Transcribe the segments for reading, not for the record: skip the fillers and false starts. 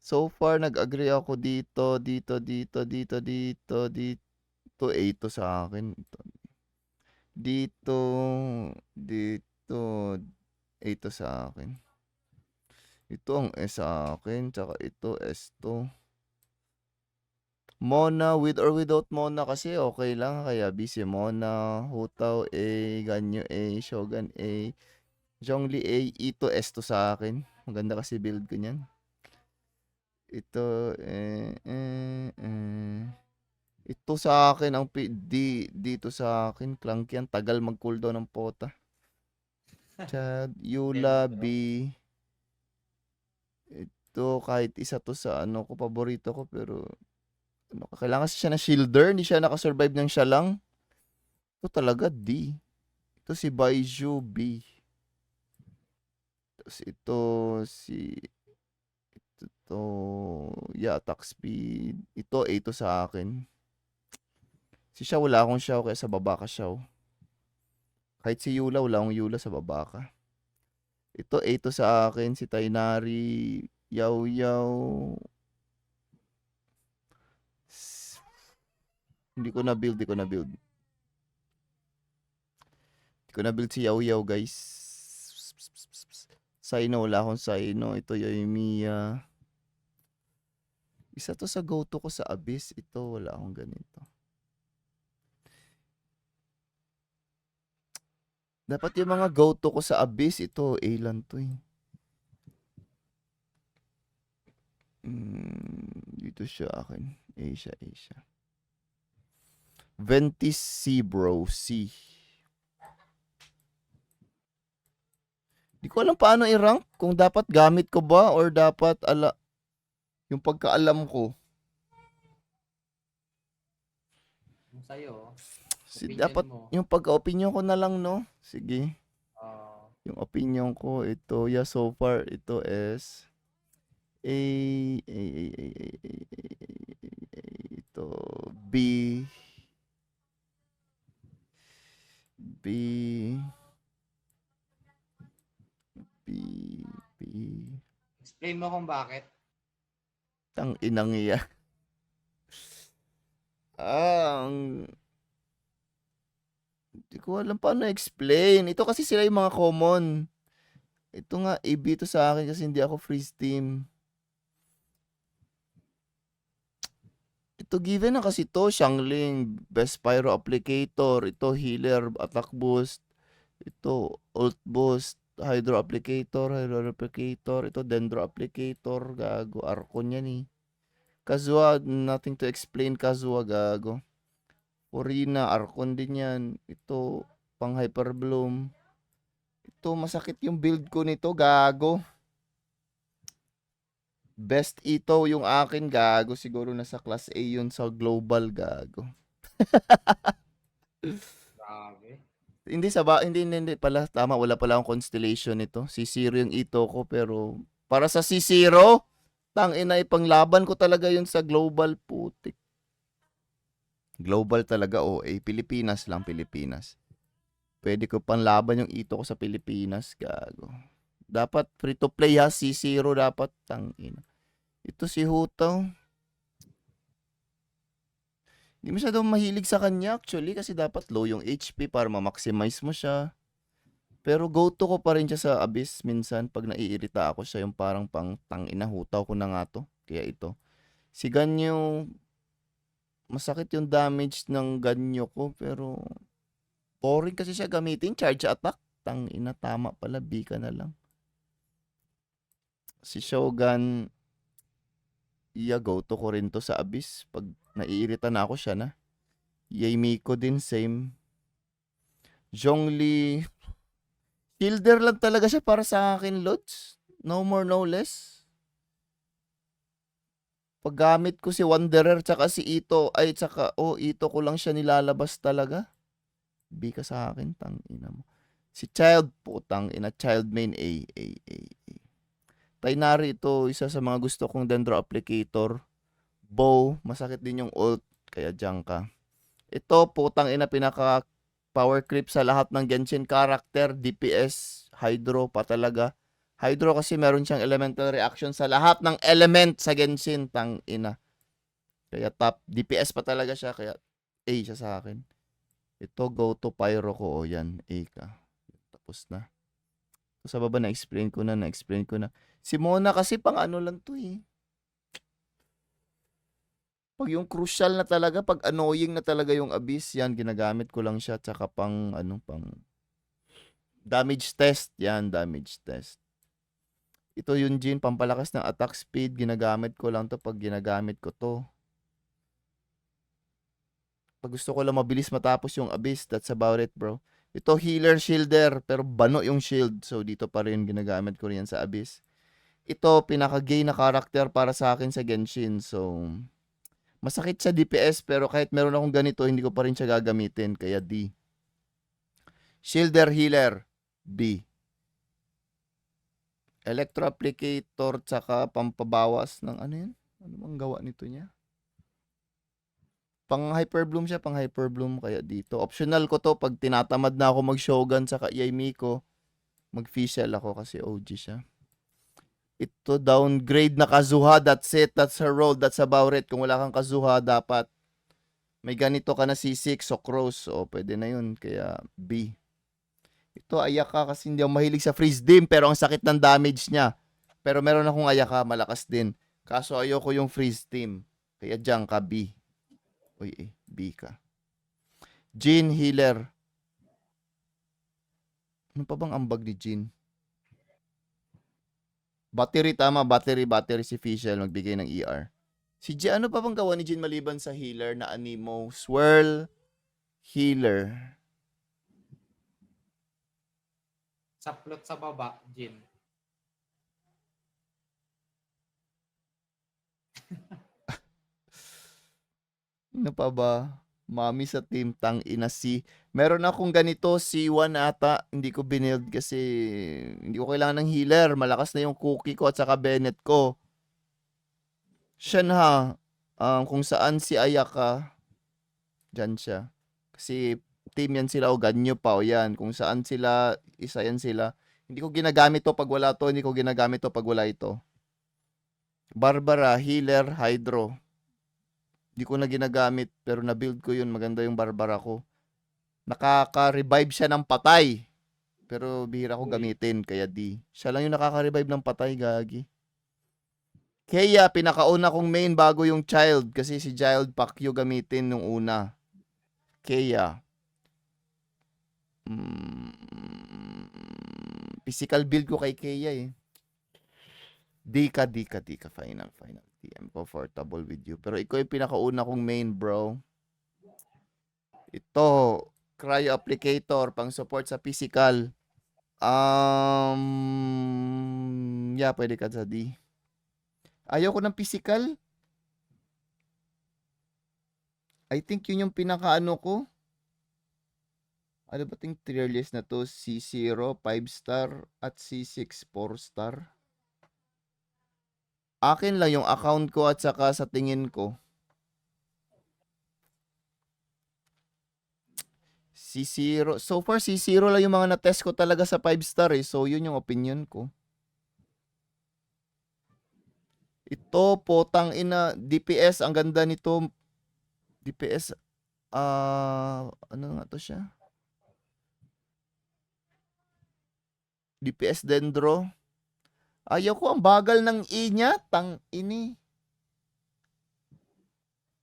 So far, nag-agree ako dito, dito, dito, dito, dito, dito. A to sa akin. Dito, dito, A to sa akin. Ito ang S sa akin, tsaka ito S to. Mona, with or without Mona kasi okay lang. Kaya B si Mona, Hutaw A, Ganyo A, Shogun A, Zhongli A, ito S to sa akin. Maganda kasi build ko niyan. Ito, ito sa akin, ang dito sa akin, clunky yan. Tagal mag-cooldown ng pota. Chad, Yula, B. Ito, kahit isa to sa ano ko, paborito ko, pero ano, kailangan siya na shielder, hindi siya nakasurvive ng siya lang. Ito talaga, D. Ito si Baiju, B. Tapos ito, si... Ito, yeah, attack speed. Ito, A to sa akin. Si Xiao, wala akong Xiao, kaya sa baba ka Xiao. Kahit si Yula, wala akong Yula, sa baba ka. Ito, A to sa akin. Si Tainari, Yaw Yaw. Hindi ko na build, hindi ko na build. Hindi ko na build si Yaw Yaw, guys. Saino, wala akong Saino. Ito, Yoimiya. Isa to sa go-to ko sa Abyss. Ito, wala akong ganito. Dapat yung mga go-to ko sa Abyss, ito, A lang to eh. Dito siya akin. A siya, A siya. Ventis C, bro. C. Di ko alam paano i-rank. Kung dapat gamit ko ba or dapat yung pagkaalam ko. Yung sa'yo, Dapat mo. yung pagka-opinion ko na lang, no? Sige. Uh, Yung opinion ko, ito, yeah, so far, ito is A, ito, B, B, B, B. explain mo kung bakit. Tang inang iya. Hindi ko alam paano explain. Ito kasi sila yung mga common. Ito nga, AB to sa akin kasi hindi ako freeze team. Ito given na kasi to, Xiangling, best pyro applicator, ito healer, attack boost, ito ult boost, hydro applicator, ito dendro applicator, gago, Arcon yan eh. Kazua, nothing to explain, Kazua, gago. Orina, Arcon din yan. Ito, pang hyper bloom. Ito, masakit yung build ko nito, gago. Best ito yung akin, gago. Siguro nasa class A yun sa global, gago. Grabe. Hindi pala. Tama, wala pala akong constellation nito. Si Zero yung ito ko, pero para sa si Zero, tangina, ipanglaban ko talaga yun sa global, putik. Global talaga, OA. Pilipinas lang, Pilipinas. Pwede ko panlaban yung ito ko sa Pilipinas, gago. Dapat free to play ha, si Zero dapat, tangina. Ito si Hutaw. Hindi masyadong mahilig sa kanya actually kasi dapat low yung HP para ma-maximize mo siya. Pero go-to ko pa rin siya sa Abyss minsan pag naiirita ako siya yung parang pang tangina hutaw ko na nga to. Kaya ito. Si Ganyo, masakit yung damage ng Ganyo ko pero boring kasi siya gamitin. Charge attack. Tangina, tama pala. B ka na lang. Si Shogun, go-to ko rin to sa Abyss. Pag naiirita na ako siya na. Yaimiko din, same. Zhongli, shielder lang talaga siya para sa akin, Lods. No more, no less. Paggamit ko si Wanderer tsaka si Ito, ay tsaka, Ito ko lang siya nilalabas talaga. B ka sa akin, tangina mo. Si Child, putang ina, Child main A. Tainari ito, isa sa mga gusto kong dendro applicator. Bow, masakit din yung ult, kaya dyan ka. Ito, putang ina, pinaka power creep sa lahat ng Genshin character, DPS, Hydro pa talaga. Hydro kasi meron siyang elemental reaction sa lahat ng element sa Genshin. Tang ina. Kaya top. DPS pa talaga siya. Kaya A siya sa akin. Ito, go to Pyro ko. O yan, A ka. Tapos na. Sa baba, na-explain ko na. Si Mona kasi pang ano lang to eh. Pag yung crucial na talaga, pag annoying na talaga yung Abyss, yan, ginagamit ko lang siya. Tsaka pang, pang damage test. Yan, damage test. Ito yung Jin, pampalakas ng attack speed. Ginagamit ko lang to pag ginagamit ko to. Pag gusto ko lang mabilis matapos yung Abyss, that's about it, bro. Ito, healer, shielder, pero bano yung shield. So, dito pa rin ginagamit ko rin yan sa Abyss. Ito, pinaka-gay na character para sa akin sa Genshin. So, masakit sa DPS, pero kahit meron akong ganito, hindi ko pa rin siya gagamitin. Kaya D. Shielder, healer, B. Electro applicator, tsaka pampabawas ng ano yan? Ano bang gawa nito niya? Pang hyperbloom siya, pang hyperbloom. Kaya dito. Optional ko to pag tinatamad na ako mag-shogun sa Yaimiko. Mag-fizzle ako kasi OG siya. Ito, downgrade na Kazuha. That's it. That's her role. That's about it. Kung wala kang Kazuha, dapat may ganito ka na C6 o Cross. O, pwede na yun. Kaya B. Ito, Ayaka kasi hindi ako mahilig sa freeze dim. Pero ang sakit ng damage niya. Pero meron akong Ayaka. Malakas din. Kaso ayoko yung freeze dim. Kaya dyan ka B. Uy, B ka. Jin, healer. Ano pa bang ambag ni Jin? Battery, tama. Battery si Fischl. Magbigay ng ER. Si Jin, ano pa bang gawa ni Jin maliban sa healer na Anemo? Swirl, healer. Sa plot sa baba, Jin. Ano pa ba? Mami sa team, tang ina si. Meron akong ganito, C1 ata. Hindi ko binild kasi hindi ko kailangan ng healer. Malakas na yung cookie ko at saka Bennett ko. Shenha, kung saan si Ayaka, dyan siya. Kasi team yan sila o ganyo pa o yan. Kung saan sila, isa yan sila. Hindi ko ginagamit to pag wala to. Hindi ko ginagamit to pag wala ito. Barbara, healer, hydro. Hindi ko na ginagamit pero na-build ko yun. Maganda yung Barbara ko. Nakaka-revive siya ng patay. Pero bihira ko gamitin kaya D. Siya lang yung nakaka-revive ng patay, gagi. Kaya pinakauna kong main bago yung child kasi si child Pacquiao gamitin nung una. Kaya physical build ko kay Kaya eh. D ka. Final. I'm comfortable with you. Pero ikaw yung pinakauna kong main, bro. Ito, cryo applicator, pang support sa physical. Yeah, pwede ka sa D. Ayaw ko ng physical. I think yun yung pinakaano ko. Ano ba ting tier list na to? C0, 5-star, at C6, 4-star. Akin lang yung account ko at saka sa tingin ko. C0. So far, C0 lang yung mga na-test ko talaga sa 5-star eh. So, yun yung opinion ko. Ito, potang ina, DPS, ang ganda nito. DPS, ano nga to siya? DPS Dendro. Ayaw ko, ang bagal ng E niya. Tang ini.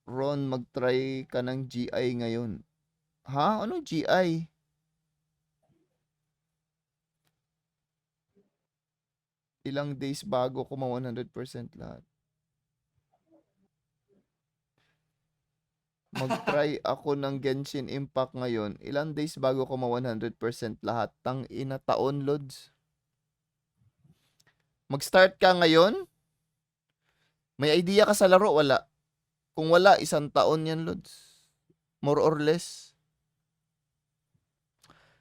Ron, mag-try ka ng GI ngayon. Ha? Anong GI? Ilang days bago ko ma 100% lahat. Mag-try ako ng Genshin Impact ngayon. Ilang days bago ko ma 100% lahat. Tang ina taon, Lods. Mag-start ka ngayon? May idea ka sa laro? Wala. Kung wala, 1 taon yan, Lods. More or less.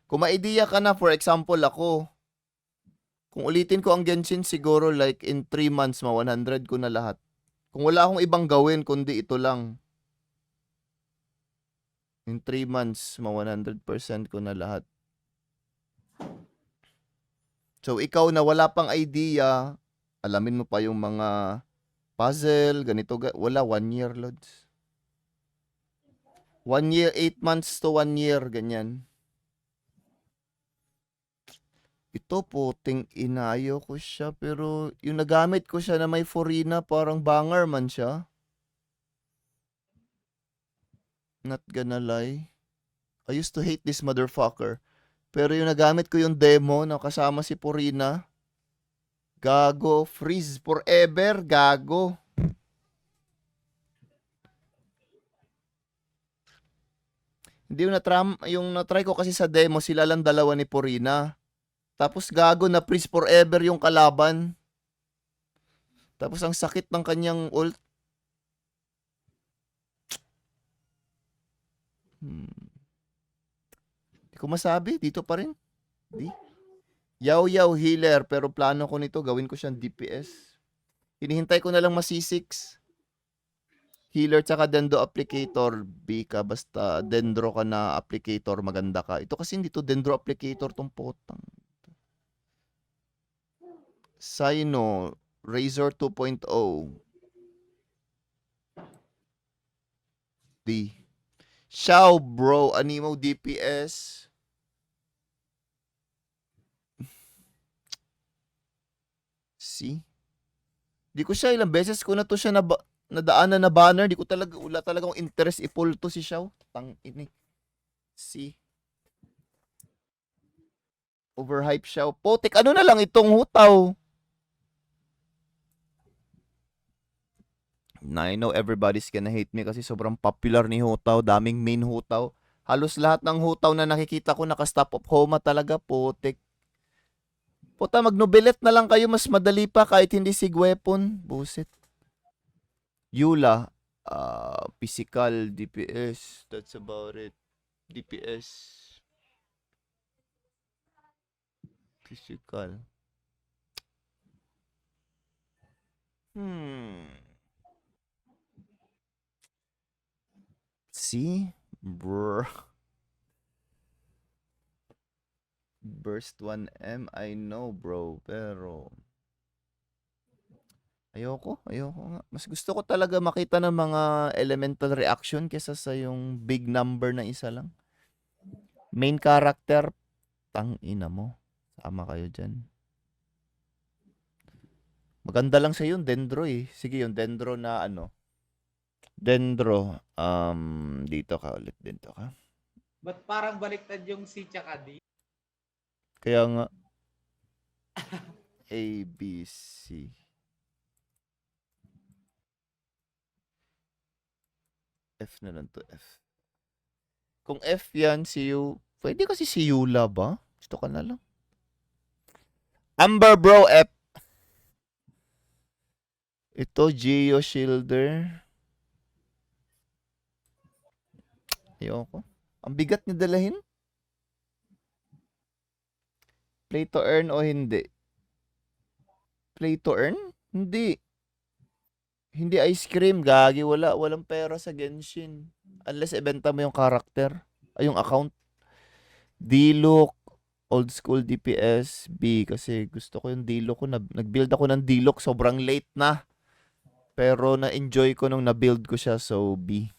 Kung may idea ka na, for example, ako, kung ulitin ko ang Genshin, siguro like in 3 months, ma 100 ko na lahat. Kung wala akong ibang gawin, kundi ito lang. In 3 months, ma 100% ko na lahat. So, ikaw na wala pang idea, alamin mo pa yung mga puzzle, ganito, wala, 1 year, Lods. 1 year, 8 months to 1 year, ganyan. Ito, puting inayo ko siya, pero yung nagamit ko siya na may Furina, parang banger man siya. Not gonna lie. I used to hate this motherfucker. Pero yung nagamit ko yung demo na kasama si Purina, gago, freeze forever, gago. Hindi yung na-try ko kasi sa demo, sila lang dalawa ni Purina. Tapos gago na freeze forever yung kalaban. Tapos ang sakit ng kanyang ult. Hindi ko masabi, dito pa rin. Di. Yaw healer, pero plano ko nito, gawin ko siyang DPS. Hinihintay ko na lang masi-6. Healer tsaka Dendro Applicator, B ka, basta Dendro ka na Applicator, maganda ka. Ito kasi hindi to Dendro Applicator tong potang. Sino, Razor 2.0. D. Xiao bro, Animo DPS. C. Di ko siya, ilang beses ko na to siya nadaanan na banner. Di ko talaga, wala talagang interest i-pull to si Xiao. Tang ini. C. Overhype Xiao. Potek, ano na lang itong hutaw? Na I know everybody's gonna hate me kasi sobrang popular ni Hutaw. Daming main Hutaw. Halos lahat ng Hutaw na nakikita ko naka-stop of Homa talaga, putik. Puta, magnobelet na lang kayo. Mas madali pa kahit hindi sig weapon. Buset. Yula. Physical, DPS. That's about it. DPS. Physical. See? Brr. Burst 1M, I know bro, pero ayoko nga. Mas gusto ko talaga makita ng mga elemental reaction kesa sa yung big number na isa lang. Main character, tang ina mo. Sama kayo dyan. Maganda lang sa yung Dendro eh. Sige, yung Dendro na ano. Dendro, dito ka ulit, dito ka. Ba't parang baliktad yung C tsaka D? Kaya nga, A, B, C. F na lang to, F. Kung F yan, si U, pwede kasi si Yula ba? Gusto ka na lang. Amber bro, F. Ito, Geo Shielder. Ayoko. Ang bigat niya dalahin. Play to earn o hindi? Play to earn? Hindi. Hindi ice cream, gagi. Walang pera sa Genshin. Unless ibenta mo yung character. Ay, yung account. D-Look. Old school DPS. B. Kasi gusto ko yung D-Look ko. Nag-build ako ng D-Look. Sobrang late na. Pero na-enjoy ko nung na-build ko siya. So, B.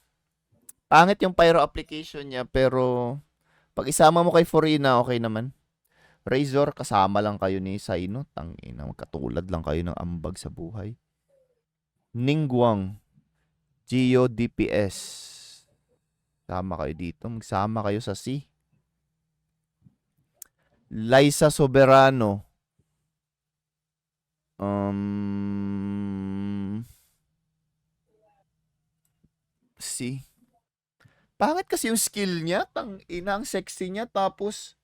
Pangit yung pyro application niya. Pero pag isama mo kay Furina, okay naman. Razor, kasama lang kayo ni Sino. Tangina, magkatulad lang kayo ng ambag sa buhay. Ningguang. Geo DPS. Sama kayo dito. Magsama kayo sa C. Liza Soberano. C. Pangit kasi yung skill niya. Tangina, ang sexy niya. Tapos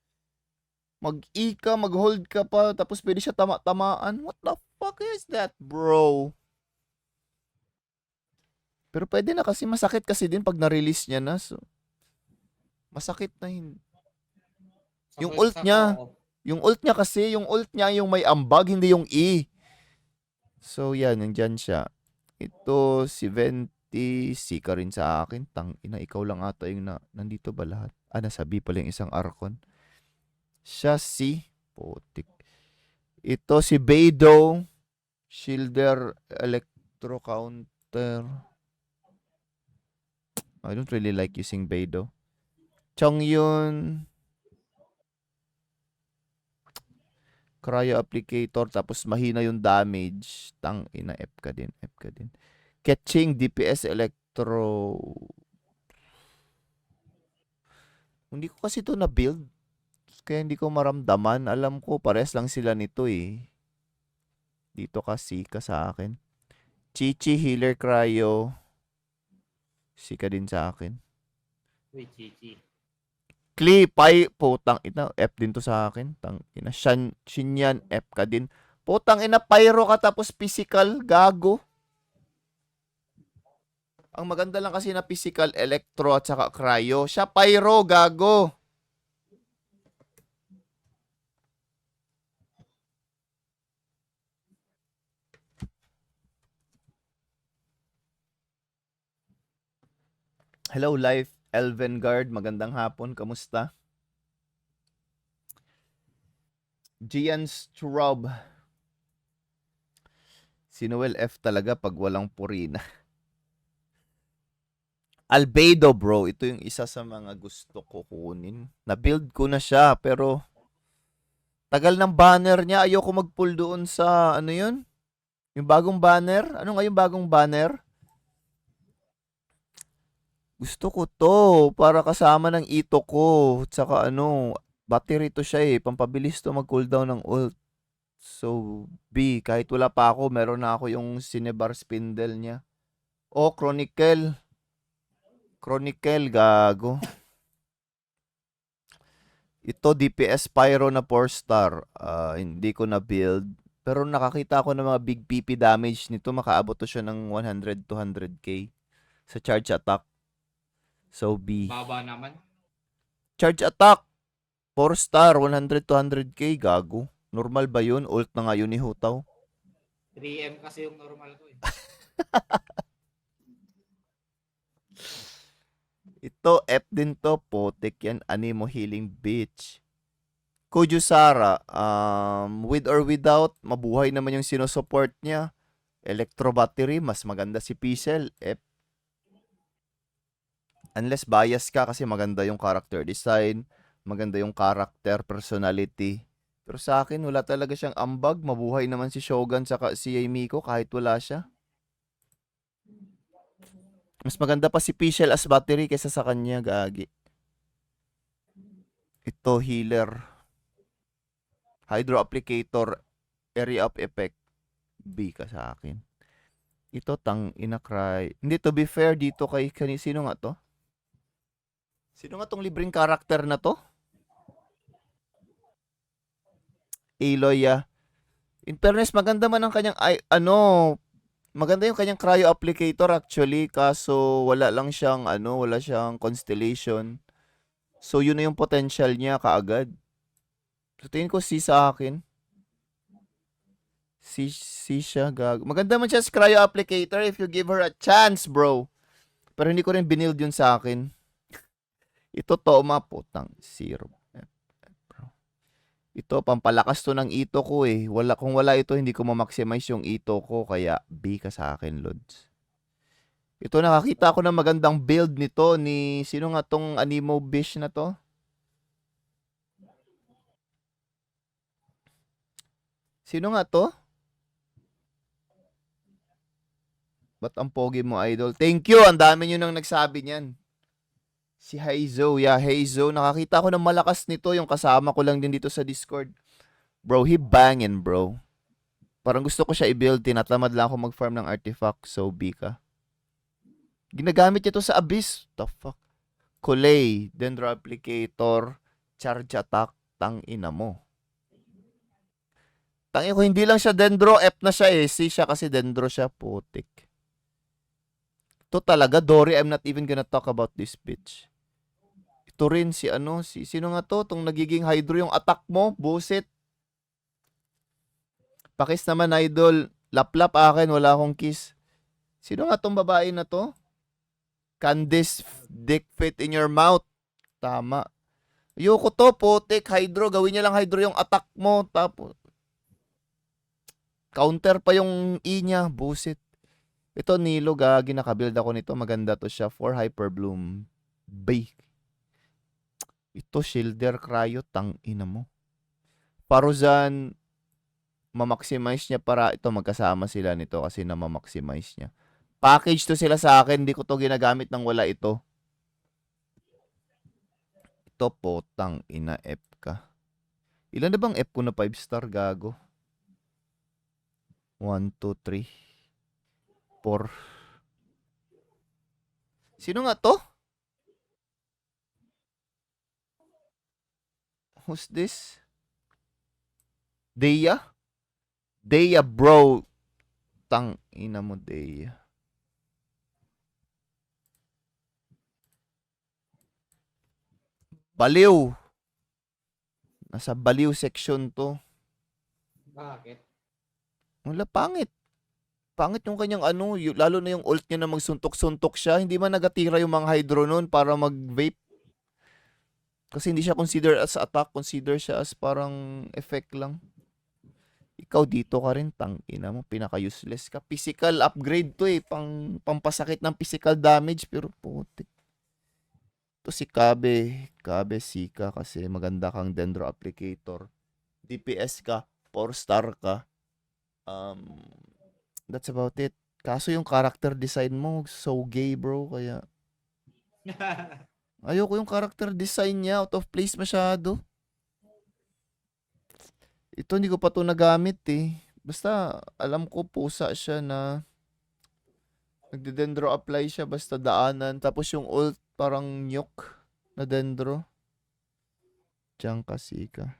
mag-E ka, mag-hold ka pa, tapos pwede siya tamaan. What the fuck is that, bro? Pero pwede na kasi masakit kasi din pag na-release niya na. So, masakit na yun. Yung ult niya. Yung ult niya kasi, yung ult niya yung may ambag, hindi yung E. So, yan, nandyan siya. Ito, si Venti, si ka rin sa akin. Tangina, ikaw lang ata yung nandito ba lahat? Nasabi pala yung isang Archon. Siya si Potik. Ito si Beidou. Shielder, Electro Counter. I don't really like using Beidou. Chongyun. Cryo Applicator. Tapos mahina yung damage. Tang ina, F ka din. F ka din. Catching, DPS, Electro. Hindi ko kasi ito na-build. Kaya hindi ko maramdaman. Alam ko, pares lang sila nito eh. Dito kasi ka sa akin. Chichi, Healer, Cryo. Sika din sa akin. Uy, Chichi. Klee, Pai, putang ina. F din to sa akin. Tang ina. Shinyan, F ka din. Putang ina, Pyro ka tapos physical. Gago. Ang maganda lang kasi na physical, Electro at saka Cryo. Siya Pyro, gago. Hello, Life Elvengard. Magandang hapon. Kamusta? Gian Straub. Si Noel F talaga pag walang purina. Albedo, bro. Ito yung isa sa mga gusto ko kunin. Na-build ko na siya, pero tagal ng banner niya. Ayoko mag-pull doon sa, ano yun? Yung bagong banner? Ano nga yung bagong banner? Gusto ko to para kasama ng ito ko. Tsaka ano, battery to siya eh. Pampabilis to mag-cooldown ng ult. So, B, kahit wala pa ako, meron na ako yung Cinebar Spindle niya. Oh, Chronicle. Chronicle, gago. Ito, DPS Pyro na 4-star. Hindi ko na build. Pero nakakita ko ng mga big PP damage nito. Makaabot to siya ng 100-200k sa charge attack. So, B. Baba naman. Charge attack. 4-star, 100-200k, gago. Normal ba yun? Ult na nga yun ni Hutaw. 3M kasi yung normal ko eh. Ito, F din to. Potek yan. Animo Healing Bitch. Kujusara, with or without, mabuhay naman yung sinusupport niya. Electro Battery, mas maganda si Piesel. F. Unless bias ka kasi maganda yung character design, maganda yung character personality. Pero sa akin, wala talaga siyang ambag. Mabuhay naman si Shogun saka si Miko kahit wala siya. Mas maganda pa si Pichel as battery kaysa sa kanya, gagi. Ito, healer. Hydro Applicator, Area of Effect. B ka sa akin. Ito, tang inakry. Hindi, to be fair, dito kay sino nga to? Sino nga tong libreng character na to? Aloy, in fairness, maganda man ang kanyang, maganda yung kanyang cryo applicator actually, kaso wala lang siyang, wala siyang constellation. So, yun na yung potential niya kaagad. So, tingin ko C sa akin. C siya, gago. Maganda man siya sa cryo applicator if you give her a chance, bro. Pero hindi ko rin binild yun sa akin. Ito, Toma, putang, 0. Ito, pampalakas to ng ito ko eh. Kung wala ito, hindi ko ma-maximize yung ito ko. Kaya, B ka sa akin, Lods. Ito, nakakita ko ng magandang build nito ni, sino nga tong Animo Bish na to? Sino nga to? Ba't ang pogi mo, idol? Thank you! Ang dami nyo nang nagsabi niyan. Si Heizo, Heizo. Nakakita ko ng malakas nito. Yung kasama ko lang din dito sa Discord. Bro, he bangin, bro. Parang gusto ko siya i-build. Tinatamad lang ako mag-farm ng artifact. So, B ka. Ginagamit niya to sa Abyss. The fuck? Kulay, Dendro Applicator, Charge Attack. Tang ina mo. Tangin ko, hindi lang siya Dendro. F na siya eh. C siya kasi Dendro siya. Putik. Ito talaga, Dory. I'm not even gonna talk about this bitch. Ito rin si sino nga to? Itong nagiging hydro yung attack mo, busit. Pakis naman, idol. Laplap akin, wala akong kiss. Sino nga tong babae na to? Candice, dick fit in your mouth. Tama. Ayoko to, potek, hydro. Gawin niya lang hydro yung attack mo. Tapos, Counter pa yung E niya. Busit. Ito, Nilo, gagi. Nakabuild ako nito. Maganda to siya. 4 Hyper Bloom. Bay. Ito, Shielder, Cryo. Tang ina mo. Paruzan, ma-maximize niya para ito. Magkasama sila nito kasi na ma-maximize niya. Package to sila sa akin. Hindi ko to ginagamit nang wala ito. Ito po, tang ina F ka. Ilan na bang F ko na 5 star, gago? 1, 2, 3, 4. Sino nga to? Who's this? Deya? Deya, bro. Tang ina mo, Deya. Baliw. Nasa baliw section to. Bakit? Wala, pangit. Pangit yung kanyang ano, lalo na yung ult niya na magsuntok-suntok siya. Hindi man nagatira yung mga hydro nun para mag-vape. Kasi hindi siya consider as attack, consider siya as parang effect lang. Ikaw dito ka rin, tangina mo, pinaka-useless ka. Physical upgrade to eh, pampasakit ng physical damage, pero putik. Ito si Kabe, Kabe Sika kasi maganda kang Dendro Applicator. DPS ka, 4 star ka. That's about it. Kaso yung character design mo, so gay bro, kaya ayoko yung character design niya, out of place masyado. Ito hindi ko pa to nagamit eh. Basta alam ko pusa siya na nagde-dendro apply siya basta daanan. Tapos yung ult parang nuke na dendro. Diyan kasi ka.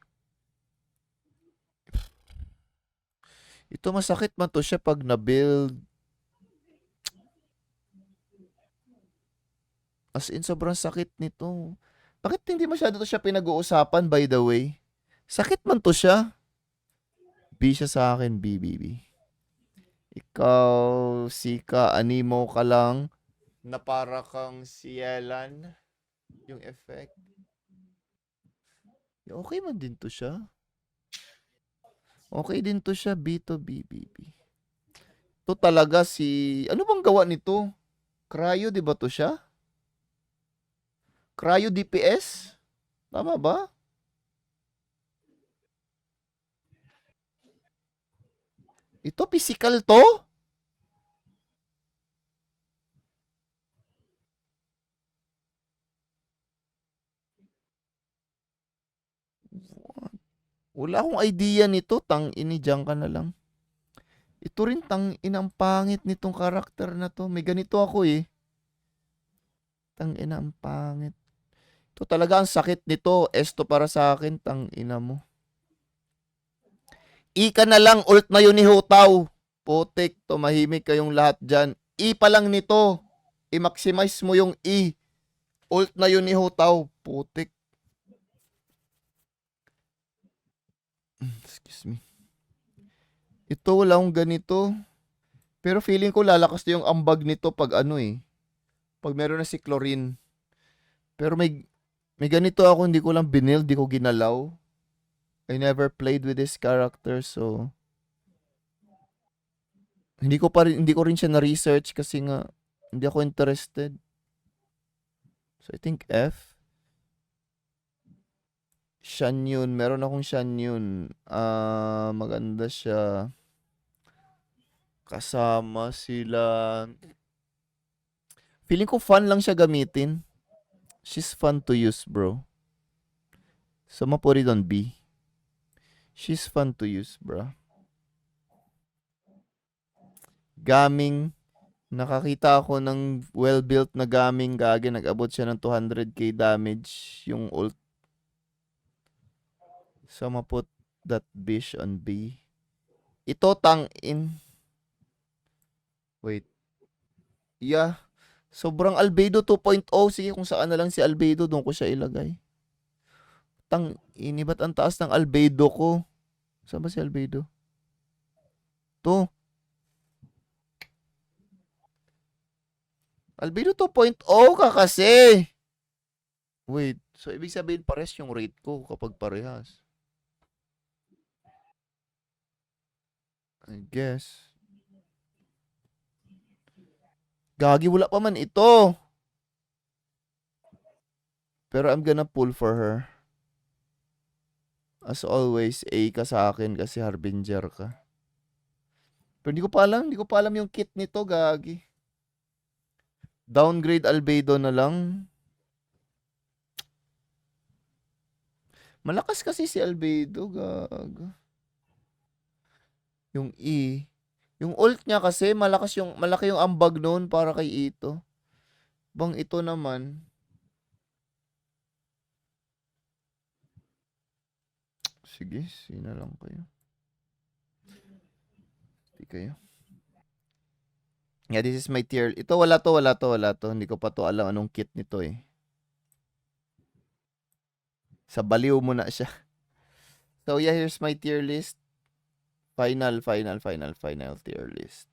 Ito masakit man to siya pag na-build. As in, sobrang sakit nito. Bakit hindi masyado to siya pinag-uusapan, by the way? Sakit man to siya. B siya sa akin, B. Ikaw, Sika, animo ka lang na para kang sielan yung effect. Okay man din to siya. Okay din to siya, B to B. Ito talaga si... Ano bang gawa nito? Cryo, di ba to siya? Cryo DPS? Tama ba? Ito, physical to? Wala akong idea nito. Tang ini, dyan ka na lang. Ito rin tang inang pangit nitong karakter na to. May ganito ako eh. Tang ina ang pangit. Ito talaga ang sakit nito. Esto para sa akin, tang ina mo. Ika na lang, ult na yun ni Hutaw. Putik, tumahimik kayong lahat dyan. I pa lang nito. I-maximize mo yung I. Ult na yun ni Hutaw. Putik. Excuse me. Ito, wala akong ganito. Pero feeling ko lalakas na yung ambag nito pag ano eh. Pag meron na si Chlorine. Pero may ganito ako, hindi ko lang binuild, hindi ko ginalaw. I never played with this character, so hindi ko rin siya na-research kasi nga hindi ako interested. So I think F. Shanyun, meron akong Shanyun. Maganda siya. Kasama sila. Feeling ko fun lang siya gamitin. She's fun to use, bro. So, put it on B. She's fun to use, bro. Gaming. Nakakita ako ng well-built na gaming gagi. Nag-abot siya ng 200k damage yung ult. So, put that bish on B. Ito, tang in. Wait. Yeah. Sobrang Albedo 2.0. Sige, kung saan na lang si Albedo, doon ko siya ilagay. Tang ini, ba't ang taas ng Albedo ko? Saan ba si Albedo? To. Albedo 2.0 ka kasi. Wait. So, ibig sabihin pares yung rate ko kapag parehas. I guess. Gagi, wala pa man ito. Pero I'm gonna pull for her. As always, A ka sa akin kasi Harbinger ka. Pero hindi ko pa alam yung kit nito, gagi. Downgrade Albedo na lang. Malakas kasi si Albedo, gago. Yung E. Yung ult niya kasi, malaki yung ambag noon para kay Ito. Bang ito naman. Sige, sina lang kayo. Hindi kayo. Yeah, this is my tier. Ito, wala to. Hindi ko pa to alam anong kit nito eh. Sa baliw mo na siya. So yeah, here's my tier list. Final tier list.